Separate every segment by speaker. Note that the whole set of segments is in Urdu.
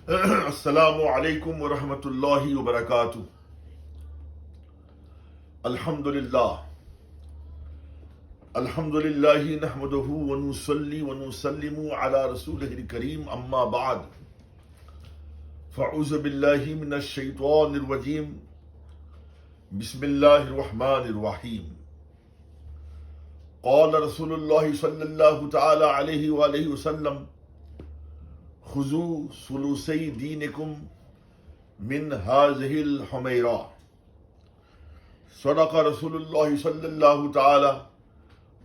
Speaker 1: السلام علیکم ورحمۃ اللہ وبرکاتہ۔ الحمدللہ نحمدہ ونصلی ونسلم علی رسولہ الکریم، اما بعد فاعوذ باللہ من الشیطان الرجیم، بسم اللہ الرحمن الرحیم۔ قال رسول اللہ صلی اللہ تعالی علیہ وآلہ وسلم: خذوا ثلثی دینکم من هذه الحمیرہ۔ صدق رسول اللہ صلی اللہ تعالی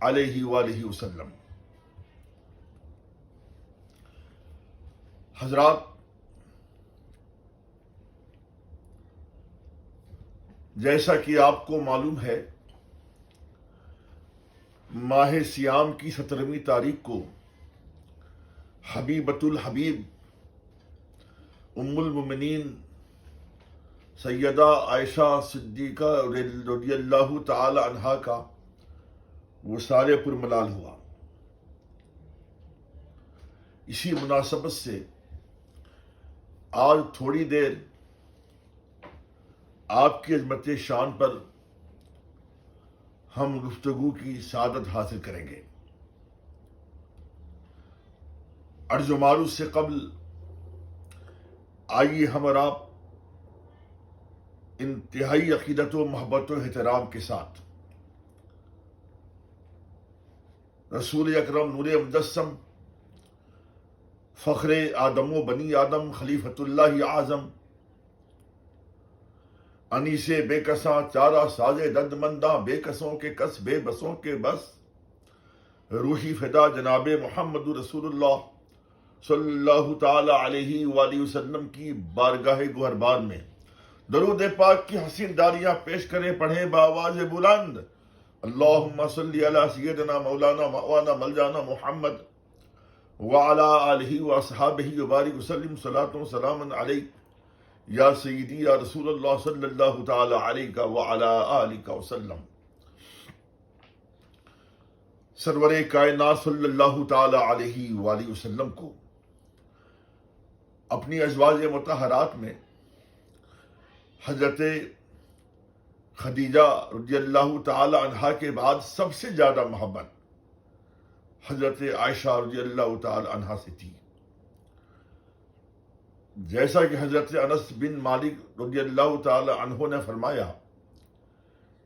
Speaker 1: علیہ وآلہ وسلم۔ حضرات، جیسا کہ آپ کو معلوم ہے، ماہ سیام کی 17ویں تاریخ کو حبیبۃ الحبیب ام المؤمنین سیدہ عائشہ صدیقہ رضی اللہ تعالی عنہا کا وصال پرملال ہوا۔ اسی مناسبت سے آج تھوڑی دیر آپ کی عظمت شان پر ہم گفتگو کی سعادت حاصل کریں گے۔ عرض و معروض سے قبل آئیے ہم اور آپ انتہائی عقیدت و محبت و احترام کے ساتھ رسول اکرم نور مجسم فخر آدم و بنی آدم خلیفۃ اللہ اعظم انیس بے کساں چارہ ساز درد منداں بے کسوں کے کس بے بسوں کے بس روحی فدا جناب محمد رسول اللہ صلی اللہ تعالی علیہ وآلہ وسلم کی بارگاہ گوہربار میں درود پاک کی حسین داریاں پیش کریں، پڑھیں بآواز بلند: اللہم صلی علی سیدنا مولانا موانا ملجانا محمد وعلی آلہ واصحابہ وبارک وسلم صلاۃ و سلام علیک یا سیدی یا رسول اللہ صلی اللہ تعالی علیہ وعلی آلہ وسلم۔ سرور کائنات صلی اللہ تعالی علیہ وآلہ وسلم کو اپنی ازواج مطہرات میں حضرت خدیجہ رضی اللہ تعالی عنہا کے بعد سب سے زیادہ محبت حضرت عائشہ رضی اللہ تعالی عنہا سے تھی۔ جیسا کہ حضرت انس بن مالک رضی اللہ تعالی عنہ نے فرمایا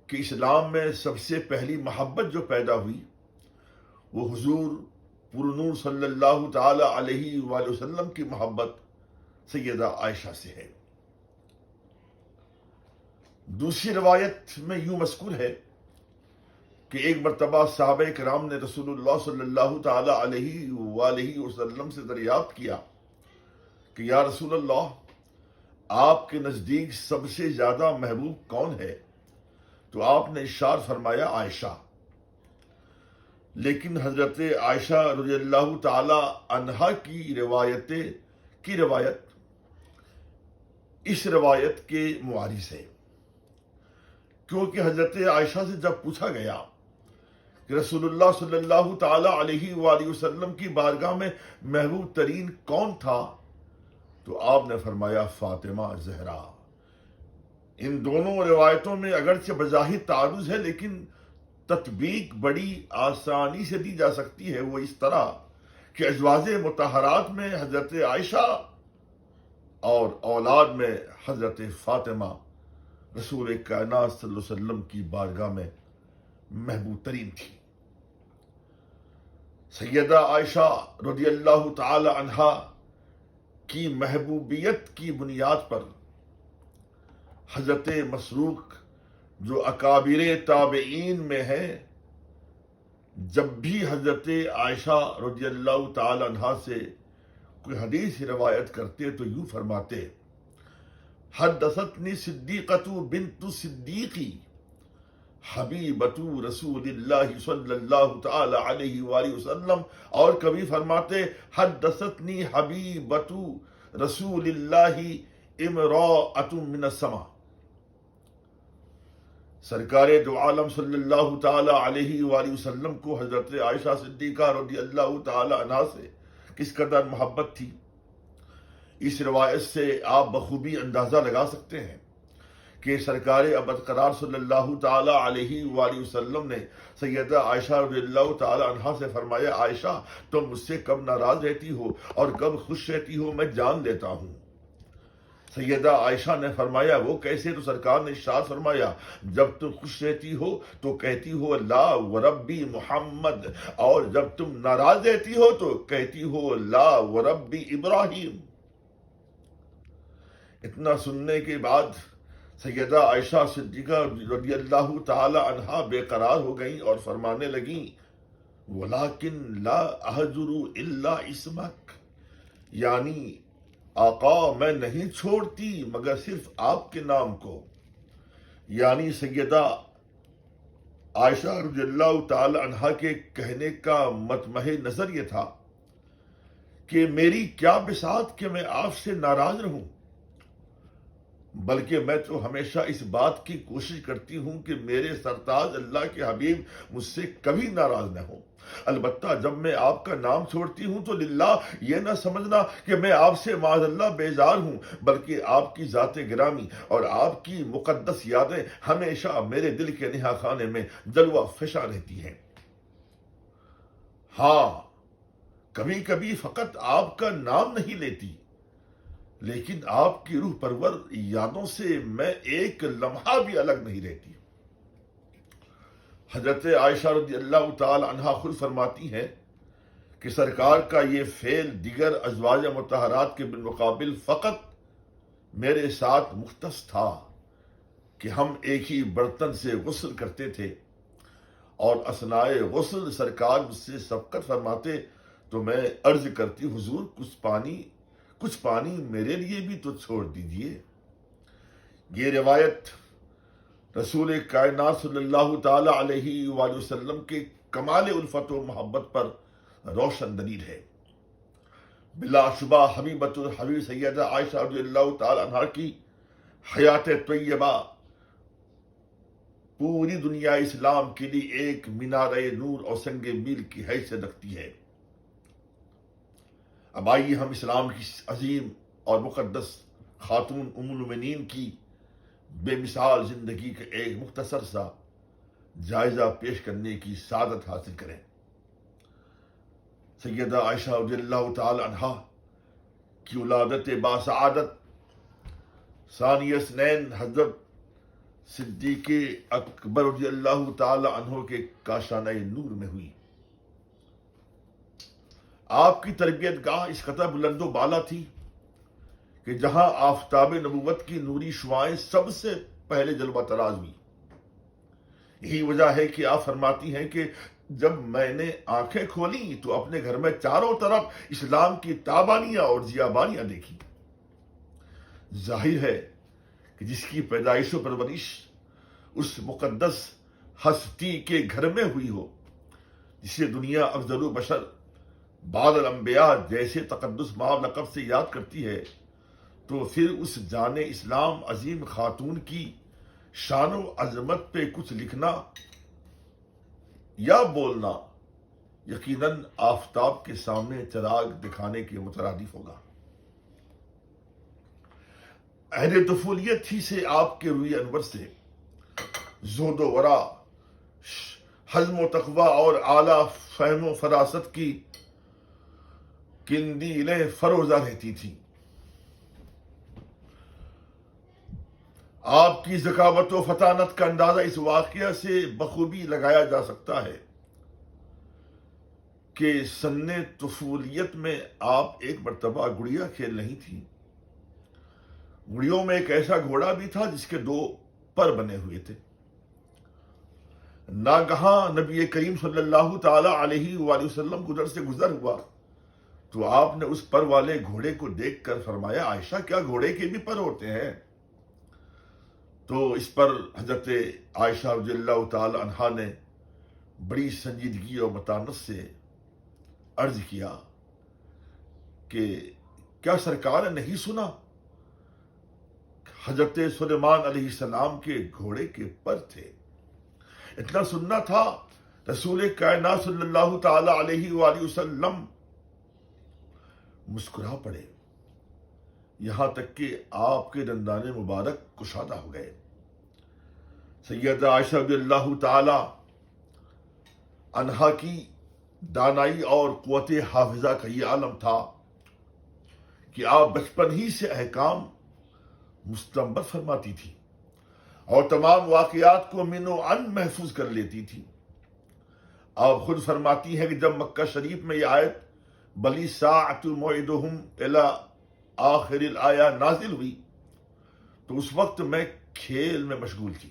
Speaker 1: کہ اسلام میں سب سے پہلی محبت جو پیدا ہوئی وہ حضور پرنور صلی اللہ تعالی علیہ وآلہ وسلم کی محبت سیدہ عائشہ سے ہے۔ دوسری روایت میں یوں مذکور ہے کہ ایک مرتبہ صحابہ کرام نے رسول اللہ صلی اللہ تعالی علیہ وآلہ وسلم سے دریافت کیا کہ یا رسول اللہ، آپ کے نزدیک سب سے زیادہ محبوب کون ہے؟ تو آپ نے ارشاد فرمایا عائشہ۔ لیکن حضرت عائشہ رضی اللہ تعالی عنہا کی روایت اس روایت کے معارض ہے، کیونکہ حضرت عائشہ سے جب پوچھا گیا کہ رسول اللہ صلی اللہ تعالی علیہ وآلہ وسلم کی بارگاہ میں محبوب ترین کون تھا تو آپ نے فرمایا فاطمہ زہرا۔ ان دونوں روایتوں میں اگرچہ بظاہر تعارض ہے، لیکن تطبیق بڑی آسانی سے دی جا سکتی ہے، وہ اس طرح کہ ازواج مطہرات میں حضرت عائشہ اور اولاد میں حضرت فاطمہ رسول کائنات صلی اللہ علیہ وسلم کی بارگاہ میں محبوب ترین تھی۔ سیدہ عائشہ رضی اللہ تعالی عنہا کی محبوبیت کی بنیاد پر حضرت مسروق جو اکابر تابعین میں ہیں، جب بھی حضرت عائشہ رضی اللہ تعالی عنہا سے کوئی حدیث روایت کرتے تو یوں فرماتے: حدثتنی صدیقۃ بنت صدیقی حبیبۃ رسول اللہ صلی اللہ تعالی علیہ وآلہ وسلم، اور کبھی فرماتے حدثتنی حبیبۃ رسول اللہ امراۃ من السماء۔ سرکار دو عالم صلی اللہ تعالی علیہ وآلہ وسلم کو حضرت عائشہ صدیقہ رضی اللہ تعالی عنہا سے کس قدر محبت تھی، اس روایت سے آپ بخوبی اندازہ لگا سکتے ہیں کہ سرکار ابدقرار صلی اللہ تعالی علیہ وآلہ وسلم نے سیدہ عائشہ رضی اللہ تعالی عنہا سے فرمایا، عائشہ تم مجھ سے کب ناراض رہتی ہو اور کب خوش رہتی ہو میں جان لیتا ہوں۔ سیدہ عائشہ نے فرمایا وہ کیسے؟ تو سرکار نے ارشاد فرمایا جب تم خوش رہتی ہو تو کہتی ہو لا وربی محمد، اور جب تم ناراض رہتی ہو تو کہتی ہو لا وربی ابراہیم۔ اتنا سننے کے بعد سیدہ عائشہ صدیقہ رضی اللہ تعالی عنہا بے قرار ہو گئیں اور فرمانے لگیں ولیکن لا اہجر الا اسمک، یعنی آقا میں نہیں چھوڑتی مگر صرف آپ کے نام کو۔ یعنی سیدہ عائشہ رضی اللہ تعالی عنہا کے کہنے کا مطمع نظر یہ تھا کہ میری کیا بساط کہ میں آپ سے ناراض رہوں، بلکہ میں تو ہمیشہ اس بات کی کوشش کرتی ہوں کہ میرے سرتاج اللہ کے حبیب مجھ سے کبھی ناراض نہ ہوں۔ البتہ جب میں آپ کا نام چھوڑتی ہوں تو للہ یہ نہ سمجھنا کہ میں آپ سے معاذ اللہ بیزار ہوں، بلکہ آپ کی ذات گرامی اور آپ کی مقدس یادیں ہمیشہ میرے دل کے نہا خانے میں جلوہ فشاں رہتی ہیں۔ ہاں کبھی کبھی فقط آپ کا نام نہیں لیتی، لیکن آپ کی روح پرور یادوں سے میں ایک لمحہ بھی الگ نہیں رہتی۔ حضرت عائشہ رضی اللہ تعالی عنہا خود فرماتی ہیں کہ سرکار کا یہ فعل دیگر ازواج مطہرات کے بالمقابل فقط میرے ساتھ مختص تھا کہ ہم ایک ہی برتن سے غسل کرتے تھے، اور اثناء غسل سرکار مجھ سے سبقت فرماتے تو میں عرض کرتی حضور کچھ پانی میرے لیے بھی تو چھوڑ دیجئے۔ یہ روایت رسول کائنات صلی اللہ تعالی علیہ وآلہ وسلم کے کمال الفت و محبت پر روشن دلیل ہے۔ بلا شبہ حبیبۃ الحبیب سیدہ عائشہ رضی اللہ تعالی عنہا کی حیات طیبہ پوری دنیا اسلام کے لیے ایک مینار نور اور سنگ میل کی حیثیت رکھتی ہے۔ اب آئیے ہم اسلام کی عظیم اور مقدس خاتون ام المؤمنین کی بے مثال زندگی کا ایک مختصر سا جائزہ پیش کرنے کی سعادت حاصل کریں۔ سیدہ عائشہ رضی اللہ تعالی عنہا کی ولادت باسعادت ثانی اثنین حضرت صدیق اکبر رضی اللہ تعالی عنہ کے کاشانہ نور میں ہوئی۔ آپ کی تربیت گاہ اس قدر بلند و بالا تھی کہ جہاں آفتاب نبوت کی نوری شعاعیں سب سے پہلے جلوہ طراز ہوئی۔ یہی وجہ ہے کہ آپ فرماتی ہیں کہ جب میں نے آنکھیں کھولی تو اپنے گھر میں چاروں طرف اسلام کی تابانیاں اور ضیابانیاں دیکھی۔ ظاہر ہے کہ جس کی پیدائش و پرورش اس مقدس ہستی کے گھر میں ہوئی ہو، جسے دنیا افضل بشر بعد الانبیاء جیسے تقدس مآب لقب سے یاد کرتی ہے، تو پھر اس جان اسلام عظیم خاتون کی شان و عظمت پہ کچھ لکھنا یا بولنا یقیناً آفتاب کے سامنے چراغ دکھانے کے مترادف ہوگا۔ عہد طفولیت ہی سے آپ کے روی انور سے زہد و ورع، حلم و تقوی اور اعلیٰ فہم و فراست کی قندیلیں فروزہ رہتی تھیں۔ آپ کی ذکاوت و فطانت کا اندازہ اس واقعہ سے بخوبی لگایا جا سکتا ہے کہ سن طفولیت میں آپ ایک مرتبہ گڑیا کھیل رہی تھیں۔ گڑیوں میں ایک ایسا گھوڑا بھی تھا جس کے 2 پر بنے ہوئے تھے۔ ناگہاں نبی کریم صلی اللہ تعالی علیہ وآلہ وسلم گزر ہوا تو آپ نے اس پر والے گھوڑے کو دیکھ کر فرمایا عائشہ کیا گھوڑے کے بھی پر ہوتے ہیں؟ تو اس پر حضرت عائشہ رضی اللہ تعالی عنہا نے بڑی سنجیدگی اور متانت سے عرض کیا کہ کیا سرکار نے نہیں سنا؟ حضرت سلیمان علیہ السلام کے گھوڑے کے پر تھے۔ اتنا سننا تھا رسول کائنات صلی اللہ تعالی علیہ وآلہ وسلم مسکرا پڑے یہاں تک کہ آپ کے دندان مبارک کشادہ ہو گئے۔ سیدہ عائشہ رضی اللہ تعالی عنہا کی دانائی اور قوت حافظہ کا یہ عالم تھا کہ آپ بچپن ہی سے احکام مستنبط فرماتی تھی اور تمام واقعات کو من و عن محفوظ کر لیتی تھی۔ آپ خود فرماتی ہیں کہ جب مکہ شریف میں یہ آیت بلی ساعۃ موعدہم الی آخر الآیہ نازل ہوئی تو اس وقت میں کھیل میں مشغول تھی۔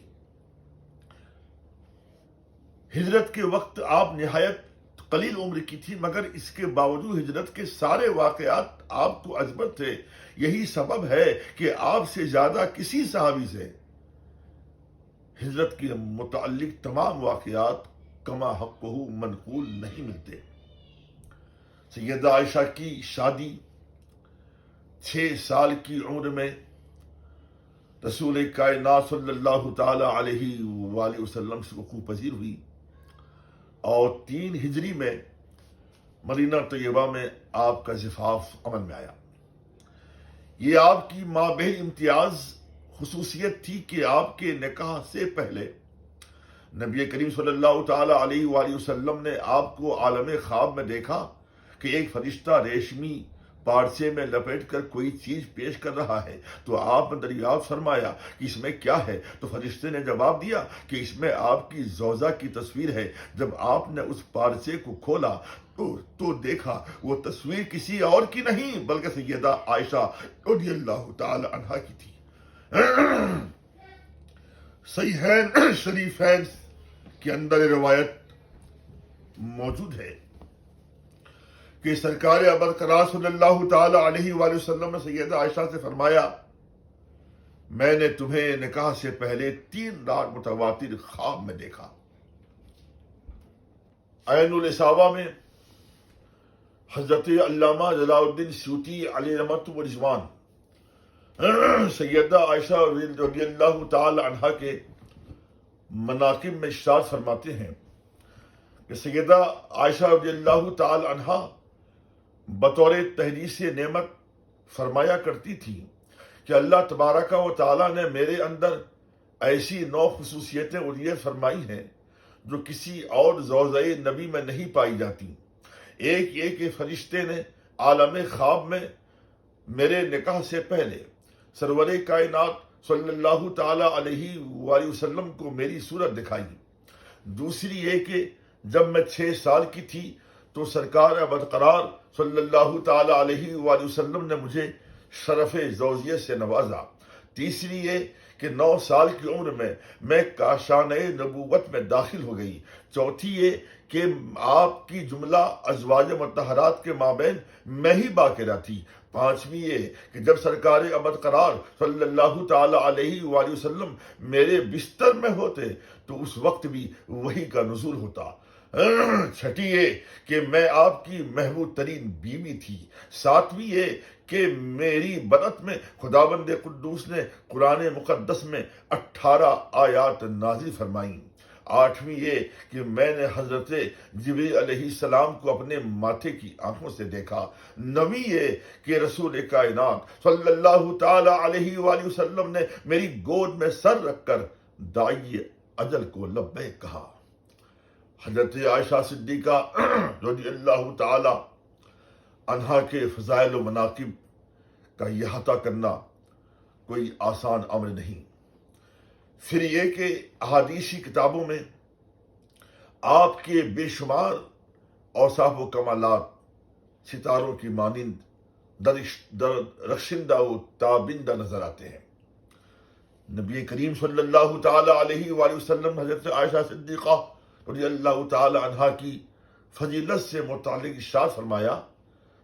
Speaker 1: ہجرت کے وقت آپ نہایت قلیل عمر کی تھی، مگر اس کے باوجود ہجرت کے سارے واقعات آپ کو ازبر تھے۔ یہی سبب ہے کہ آپ سے زیادہ کسی صحابی سے ہجرت کے متعلق تمام واقعات کما حقہ منقول نہیں ملتے۔ سیدہ عائشہ کی شادی 6 سال کی عمر میں رسول کائنات صلی اللہ تعالی علیہ وآلہ وسلم سے وقوع پذیر ہوئی اور 3 ہجری میں مدینہ طیبہ میں آپ کا زفاف عمل میں آیا۔ یہ آپ کی مابین امتیاز خصوصیت تھی کہ آپ کے نکاح سے پہلے نبی کریم صلی اللہ تعالی علیہ وآلہ وسلم نے آپ کو عالم خواب میں دیکھا کہ ایک فرشتہ ریشمی پارچے میں لپیٹ کر کوئی چیز پیش کر رہا ہے، تو آپ نے دریافت فرمایا کہ اس میں کیا ہے؟ تو فرشتے نے جواب دیا کہ اس میں آپ کی زوجہ کی تصویر ہے۔ جب آپ نے اس پارچے کو کھولا تو دیکھا وہ تصویر کسی اور کی نہیں بلکہ سیدہ عائشہ رضی اللہ تعالی عنہا کی تھی۔ صحیحین شریفین کے اندر روایت موجود ہے کہ سرکار ابرقرار صلی اللہ تعالی علیہ وآلہ وسلم نے سیدہ عائشہ سے فرمایا، میں نے تمہیں نکاح سے پہلے 3 رات متواتر خواب میں دیکھا۔ عین الاصابہ میں حضرت علامہ جلال الدین سیوطی علیہ رحمت و رضوان سیدہ عائشہ رضی اللہ تعالی عنہا کے مناقب میں ارشاد فرماتے ہیں کہ سیدہ عائشہ رضی اللہ تعالی عنہا بطور تحریث نعمت فرمایا کرتی تھی کہ اللہ تبارک و تعالیٰ نے میرے اندر ایسی 9 خصوصیتیں عنایت فرمائی ہیں جو کسی اور زوجہ نبی میں نہیں پائی جاتی۔ ایک یہ کہ فرشتے نے عالم خواب میں میرے نکاح سے پہلے سرور کائنات صلی اللہ تعالی علیہ وآلہ وسلم کو میری صورت دکھائی۔ دوسری یہ کہ جب میں 6 سال کی تھی تو سرکار ابرقرار صلی اللہ تعالی علیہ وآلہ وسلم نے مجھے شرف زوجیت سے نوازا۔ تیسری یہ کہ 9 سال کی عمر میں کاشانِ نبوت میں داخل ہو گئی۔ چوتھی یہ کہ آپ کی جملہ ازواج مطہرات کے مابین میں ہی باقرہ تھی۔ پانچویں یہ کہ جب سرکار ابرقرار صلی اللہ تعالی علیہ وآلہ وسلم میرے بستر میں ہوتے تو اس وقت بھی وحی کا نزول ہوتا۔ چھٹی یہ کہ میں آپ کی محبوب ترین بیوی تھی۔ ساتویں یہ کہ میری برات میں خداوند قدوس نے قرآن مقدس میں 18 آیات نازل فرمائیں۔ آٹھویں یہ کہ میں نے حضرت جبریل علیہ السلام کو اپنے ماتھے کی آنکھوں سے دیکھا۔ نویں یہ کہ رسول کائنات صلی اللہ تعالی علیہ وآلہ وسلم نے میری گود میں سر رکھ کر داعی اجل کو لبیک کہا۔ حضرت عائشہ صدیقہ رضی اللہ تعالی عنہا کے فضائل و مناقب کا احاطہ کرنا کوئی آسان امر نہیں۔ پھر یہ کہ احادیثی کتابوں میں آپ کے بے شمار اوصاف و کمالات ستاروں کی مانند درخشندہ و تابندہ نظر آتے ہیں۔ نبی کریم صلی اللہ تعالی علیہ وآلہ وسلم حضرت عائشہ صدیقہ رضی اللہ تعالی عنہا کی فضیلت سے متعلق ارشاد فرمایا،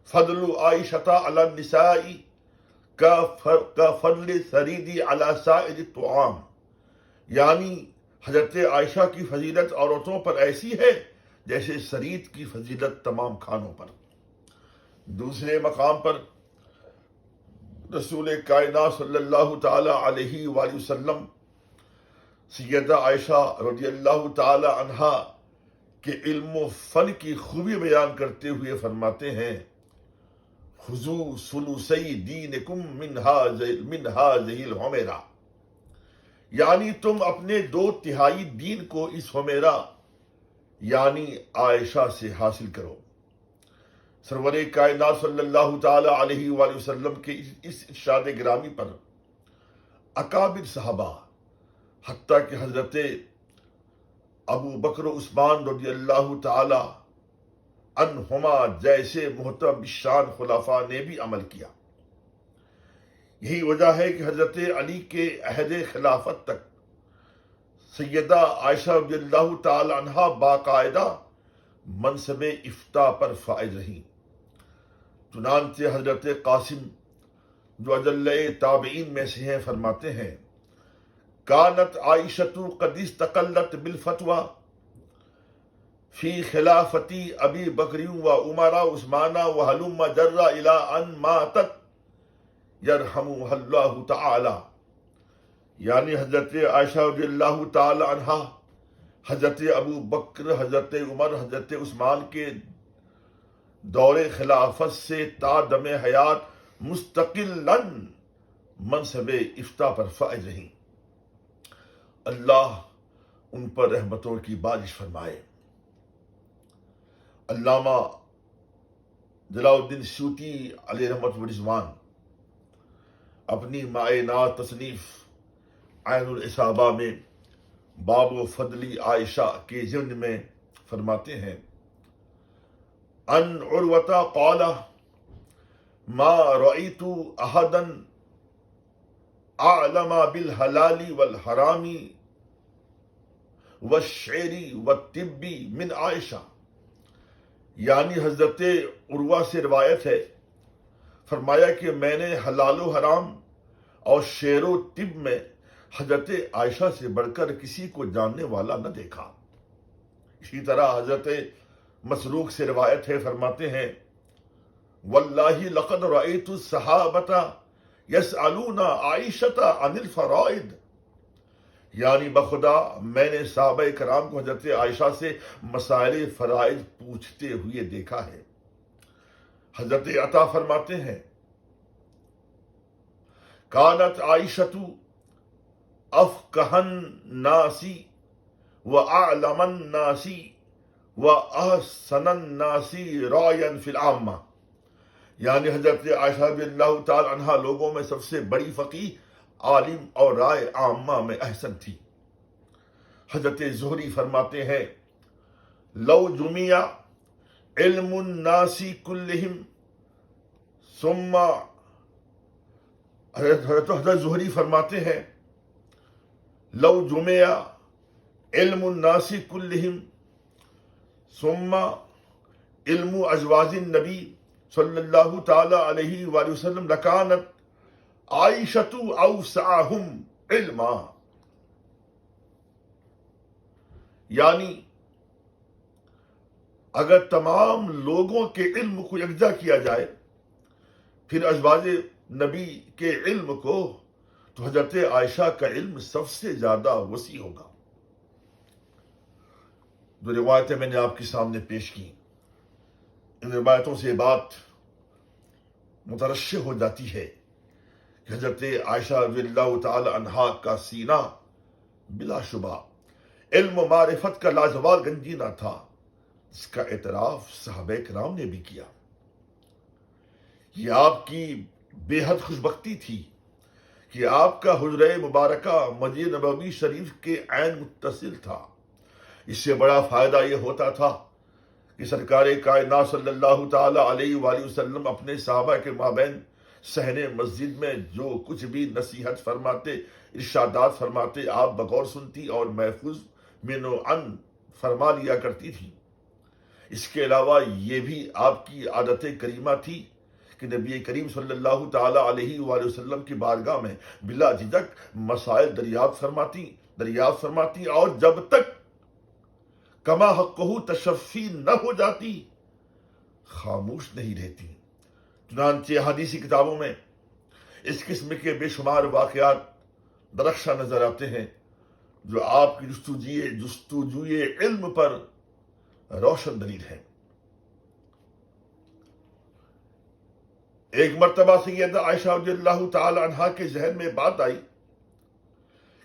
Speaker 1: فضل عائشہ علی النساء کا فضل سریدی علی سائر الطعام، یعنی حضرت عائشہ کی فضیلت عورتوں پر ایسی ہے جیسے سرید کی فضیلت تمام کھانوں پر۔ دوسرے مقام پر رسول کائنات صلی اللہ تعالی علیہ وآلہ وسلم سیدہ عائشہ رضی اللہ تعالی عنہا کے علم و فن کی خوبی بیان کرتے ہوئے فرماتے ہیں، خذوا ثلثی دینکم من هذه الحمیرہ، یعنی تم اپنے 2/3 دین کو اس حمیرہ یعنی عائشہ سے حاصل کرو۔ سرور کائنات صلی اللہ تعالی علیہ وآلہ وسلم کے اس ارشاد گرامی پر اکابر صحابہ حتیٰ کہ حضرت ابو بکر و عثمان رضی اللہ تعالی عنہما جیسے محترم الشان خلفاء نے بھی عمل کیا۔ یہی وجہ ہے کہ حضرت علی کے عہد خلافت تک سیدہ عائشہ رضی اللہ تعالی عنہا باقاعدہ منصب افتاء پر فائز رہیں۔ چنانچہ حضرت قاسم جو اجل تابعین میں سے ہیں فرماتے ہیں، کانت عائشۃ قد استقلت بالفتوى فی خلافتی ابی بکر و عمر عثمان و ہلم جرا الی ان ماتت یرحمها اللہ تعالی، یعنی حضرت عائشہ رضی اللہ تعالی عنہا حضرت ابو بکر، حضرت عمر، حضرت عثمان کے دور خلافت سے تا دم حیات مستقلاً منصب افتاء پر فائز رہیں۔ اللہ ان پر رحمتوں کی بارش فرمائے۔ علامہ جلال الدین سیوطی علیہ رحمت و رضوان اپنی معینات تصنیف عین الاصابہ میں باب و فضل عائشہ کے ضمن میں فرماتے ہیں، ان عروۃ قال ما رأیت احدا اعلم بالحلال والحرام والشعر والطب من عائشہ، یعنی حضرت عروہ سے روایت ہے، فرمایا کہ میں نے حلال و حرام اور شعر و طب میں حضرت عائشہ سے بڑھ کر کسی کو جاننے والا نہ دیکھا۔ اسی طرح حضرت مسروق سے روایت ہے، فرماتے ہیں، واللہ لقد رأیت الصحابۃ یسألون عائشۃ عن الفرائض، یعنی بخدا میں نے صحابہ کرام کو حضرت عائشہ سے مسائل فرائض پوچھتے ہوئے دیکھا ہے۔ حضرت عطا فرماتے ہیں، کانت عائشۃ افقہ الناس واعلم الناس واحسن الناس رأیا فی العامہ، یعنی حضرت عائشہ رضی اللہ تعالی عنہا لوگوں میں سب سے بڑی فقیہ، عالم اور رائے عامہ میں احسن تھی۔ حضرت زہری فرماتے ہیں، لو جمع علم الناس کلہم ثم، حضرت زہری فرماتے ہیں، لو جمع علم الناس کلہم ثم علم ازواج النبی صلی اللہ تعالی علیہ وآلہ وسلم لکانت عائشۃ اوسعہم علما، یعنی اگر تمام لوگوں کے علم کو یکجا کیا جائے پھر ازواج نبی کے علم کو، تو حضرت عائشہ کا علم سب سے زیادہ وسیع ہوگا۔ جو روایتیں میں نے آپ کے سامنے پیش کی، ان روایتوں سے بات مترشح ہو جاتی ہے کہ حضرت عائشہ رضی اللہ تعالی عنہا کا سینہ بلا شبہ علم و معرفت کا لازوال گنجینہ تھا، اس کا اعتراف صحابہ کرام نے بھی کیا۔ یہ آپ کی بے حد خوش بختی تھی کہ آپ کا حجرہ مبارکہ مسجد نبوی شریف کے عین متصل تھا۔ اس سے بڑا فائدہ یہ ہوتا تھا کہ سرکار کائنات صلی اللہ تعالی علیہ وآلہ وسلم اپنے صحابہ کے مابین صحن مسجد میں جو کچھ بھی نصیحت فرماتے، ارشادات فرماتے، آپ بغور سنتی اور محفوظ من و عن فرما لیا کرتی تھی۔ اس کے علاوہ یہ بھی آپ کی عادت کریمہ تھی کہ نبی کریم صلی اللہ تعالی علیہ وآلہ وسلم کی بارگاہ میں بلا جھجک مسائل دریافت فرماتی اور جب تک کما حقہ تشفی نہ ہو جاتی خاموش نہیں رہتی۔ چنانچہ حدیثی کتابوں میں اس قسم کے بے شمار واقعات درخشاں نظر آتے ہیں جو آپ کی جستجوی علم پر روشن دلیل ہے۔ ایک مرتبہ سیدہ عائشہ رضی اللہ تعالی عنہا کے ذہن میں بات آئی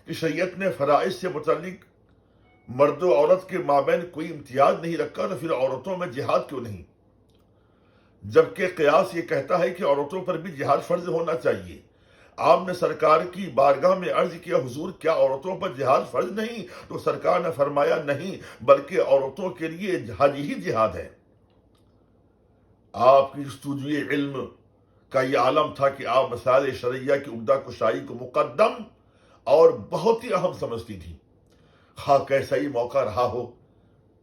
Speaker 1: کہ شریعت نے فرائض سے متعلق مرد و عورت کے مابین کوئی امتیاز نہیں رکھا، تو پھر عورتوں میں جہاد کیوں نہیں؟ جبکہ قیاس یہ کہتا ہے کہ عورتوں پر بھی جہاد فرض ہونا چاہیے۔ آپ نے سرکار کی بارگاہ میں عرض کیا، حضور کیا عورتوں پر جہاد فرض نہیں؟ تو سرکار نے فرمایا نہیں، بلکہ عورتوں کے لیے حج ہی جہاد ہے۔ آپ کی جستجوی علم کا یہ عالم تھا کہ آپ مسائل شرعیہ کی عمدہ کشائی کو مقدم اور بہت ہی اہم سمجھتی تھی، خواہ کیسا ہی موقع رہا ہو،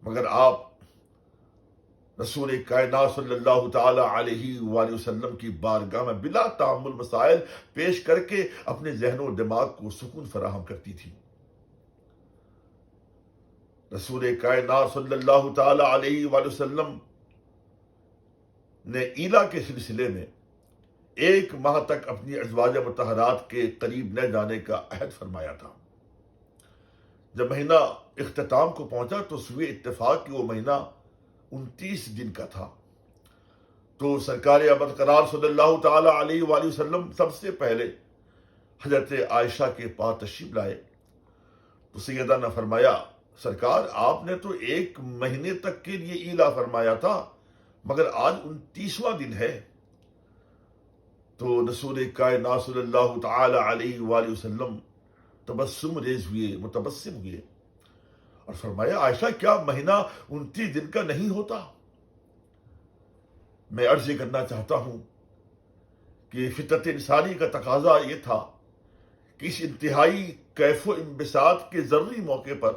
Speaker 1: مگر آپ رسول کائنات صلی اللہ تعالی علیہ وآلہ وسلم کی بارگاہ میں بلا تعامل مسائل پیش کر کے اپنے ذہن و دماغ کو سکون فراہم کرتی تھی۔ رسول کائنات صلی اللہ تعالی علیہ وآلہ وسلم نے ایلا کے سلسلے میں 1 ماہ تک اپنی ازواج مطہرات کے قریب نہ جانے کا عہد فرمایا تھا۔ جب مہینہ اختتام کو پہنچا تو سوئے اتفاق کہ وہ مہینہ 29 دن کا تھا، تو سرکار ابرقرار صلی اللہ تعالی علیہ وآلہ وسلم سب سے پہلے حضرت عائشہ کے پاس تشریف لائے تو سیدہ نے فرمایا، سرکار آپ نے تو 1 مہینے تک کے لیے ایلا فرمایا تھا، مگر آج 29واں دن ہے۔ تو رسول کائنات صلی اللہ تعالی علیہ وآلہ وسلم تبسم ریز ہوئے، متبسم ہوئے اور فرمایا، عائشہ کیا مہینہ 29 دن کا نہیں ہوتا؟ میں عرض یہ کرنا چاہتا ہوں کہ فطرت انسانی کا تقاضا یہ تھا کہ اس انتہائی کیف و انبساط کے ضروری موقع پر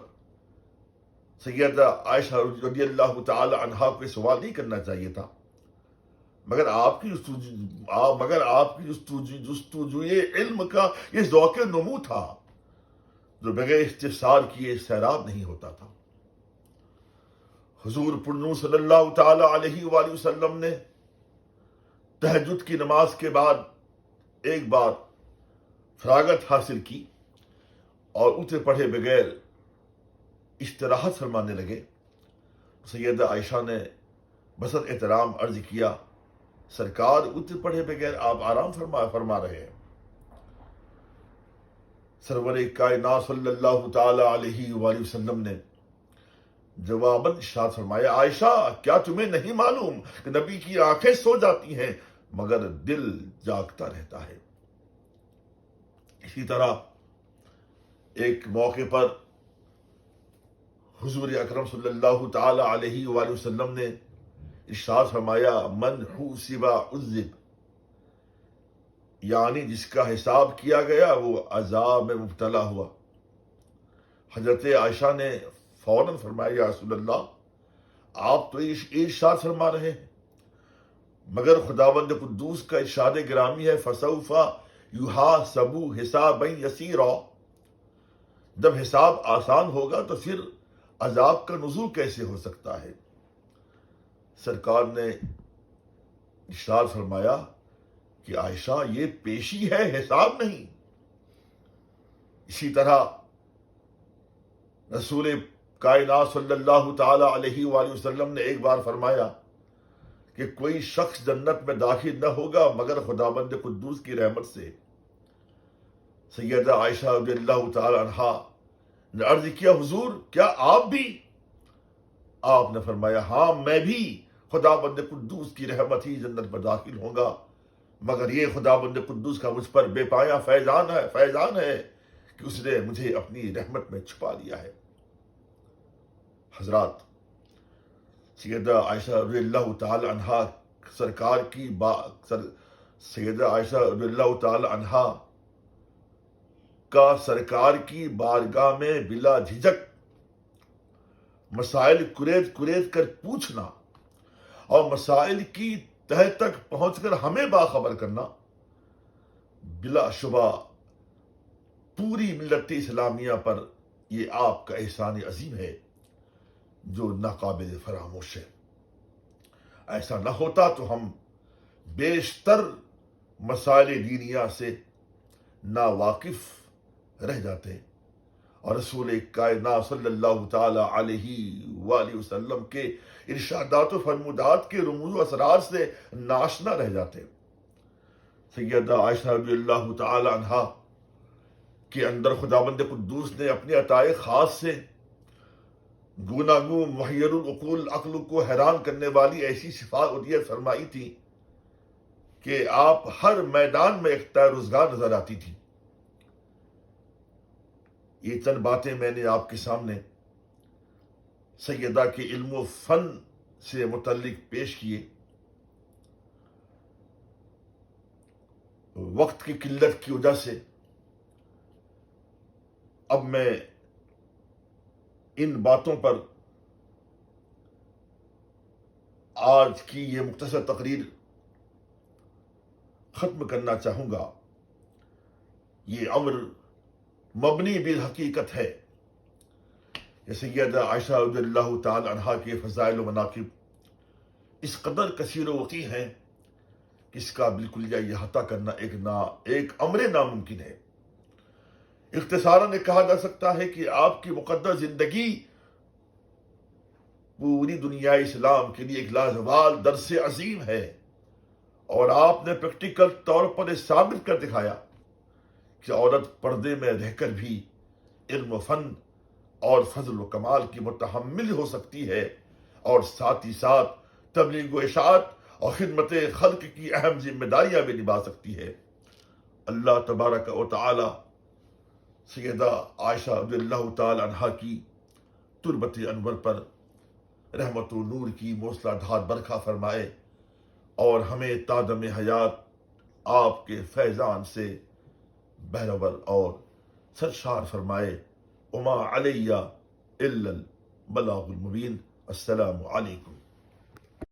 Speaker 1: سیدہ عائشہ رضی اللہ تعالی عنہا کو سوال نہیں کرنا چاہیے تھا، مگر آپ کی جستجوی علم کا یہ ذوق نمو تھا جو بغیر استفسار کیے سیراب نہیں ہوتا تھا۔ حضور پرنور صلی اللہ تعالی علیہ وآلہ وسلم نے تہجد کی نماز کے بعد ایک بار فراغت حاصل کی اور اتر پڑھے بغیر استراحت فرمانے لگے۔ سیدہ عائشہ نے بسط احترام عرض کیا، سرکار اتر پڑھے بغیر آپ آرام فرما رہے ہیں؟ سرور کائنات صلی اللہ تعالی علیہ وآلہ وسلم نے جواباً ارشاد فرمایا، عائشہ کیا تمہیں نہیں معلوم کہ نبی کی آنکھیں سو جاتی ہیں مگر دل جاگتا رہتا ہے؟ اسی طرح ایک موقع پر حضور اکرم صلی اللہ تعالی علیہ وآلہ وسلم نے ارشاد فرمایا، من حوسب عذب، یعنی جس کا حساب کیا گیا وہ عذاب میں مبتلا ہوا۔ حضرت عائشہ نے فوراً فرمایا، یا رسول اللہ آپ تو ارشاد فرما رہے ہیں، مگر خداوند قدوس کا ارشاد گرامی ہے، فسوف یحاسب حسابا یسیرا، جب حساب آسان ہوگا تو پھر عذاب کا نزول کیسے ہو سکتا ہے؟ سرکار نے ارشاد فرمایا کہ عائشہ یہ پیشی ہے، حساب نہیں۔ اسی طرح رسول کائنات صلی اللہ تعالی علیہ وآلہ وسلم نے ایک بار فرمایا کہ کوئی شخص جنت میں داخل نہ ہوگا مگر خداوند قدوس کی رحمت سے۔ سیدہ عائشہ رضی اللہ تعالی عنہا نے عرض کیا، حضور کیا آپ بھی؟ آپ نے فرمایا، ہاں میں بھی خداوند قدوس کی رحمت ہی جنت میں داخل ہوں گا، مگر یہ خداوند قدوس کا مجھ پر بے پایا فیضان ہے کہ اس نے مجھے اپنی رحمت میں چھپا لیا ہے۔ حضرات، سیدہ عائشہ رضی اللہ تعالی عنہا سرکار کی سیدہ عائشہ رضی اللہ تعالی عنہا کا سرکار کی بارگاہ میں بلا جھجک مسائل کریت کر پوچھنا اور مسائل کی تہ تک پہنچ کر ہمیں باخبر کرنا بلا شبہ پوری ملت اسلامیہ پر یہ آپ کا احسان عظیم ہے جو ناقابل فراموش ہے۔ ایسا نہ ہوتا تو ہم بیشتر مسائل دینیہ سے ناواقف رہ جاتے اور رسول کائنات صلی اللہ تعالی علیہ وآلہ وسلم کے ارشادات و فرمودات کے رموز و اسرار سے ناشنا رہ جاتے۔ سیدہ عائشہ رضی اللہ تعالی عنہا کے اندر خداوند قدوس نے اپنے عطائے خاص سے گوناگوں محیر العقول عقل کو حیران کرنے والی ایسی صفات عطیت فرمائی تھی کہ آپ ہر میدان میں اختیار روزگار نظر آتی تھی۔ یہ چند باتیں میں نے آپ کے سامنے سیدہ کے علم و فن سے متعلق پیش کیے۔ وقت کی قلت کی وجہ سے اب میں ان باتوں پر آج کی یہ مختصر تقریر ختم کرنا چاہوں گا۔ یہ امر مبنی بالحقیقت ہے کہ سیدہ عائشہ رضی اللہ تعالی عنہا کے فضائل و مناقب اس قدر کثیر و وسیع ہیں کہ اس کا بالکل احاطہ کرنا ایک امر ناممکن ہے۔ اختصاراً کہا جا سکتا ہے کہ آپ کی مقدس زندگی پوری دنیا اسلام کے لیے ایک لازوال درس عظیم ہے، اور آپ نے پریکٹیکل طور پر یہ ثابت کر دکھایا کہ عورت پردے میں رہ کر بھی علم و فن اور فضل و کمال کی متحمل ہو سکتی ہے، اور ساتھ ہی ساتھ تبلیغ و اشاعت اور خدمت خلق کی اہم ذمہ داریاں بھی نبھا سکتی ہے۔ اللہ تبارک و تعالی سیدہ عائشہ رضی اللہ تعالی عنہا کی تربت انور پر رحمت و نور کی موسلا دھار برکھا فرمائے، اور ہمیں تادم حیات آپ کے فیضان سے بہرور اور سرشار فرمائے۔ وما علیہ الا البلاغ المبین۔ السلام علیکم۔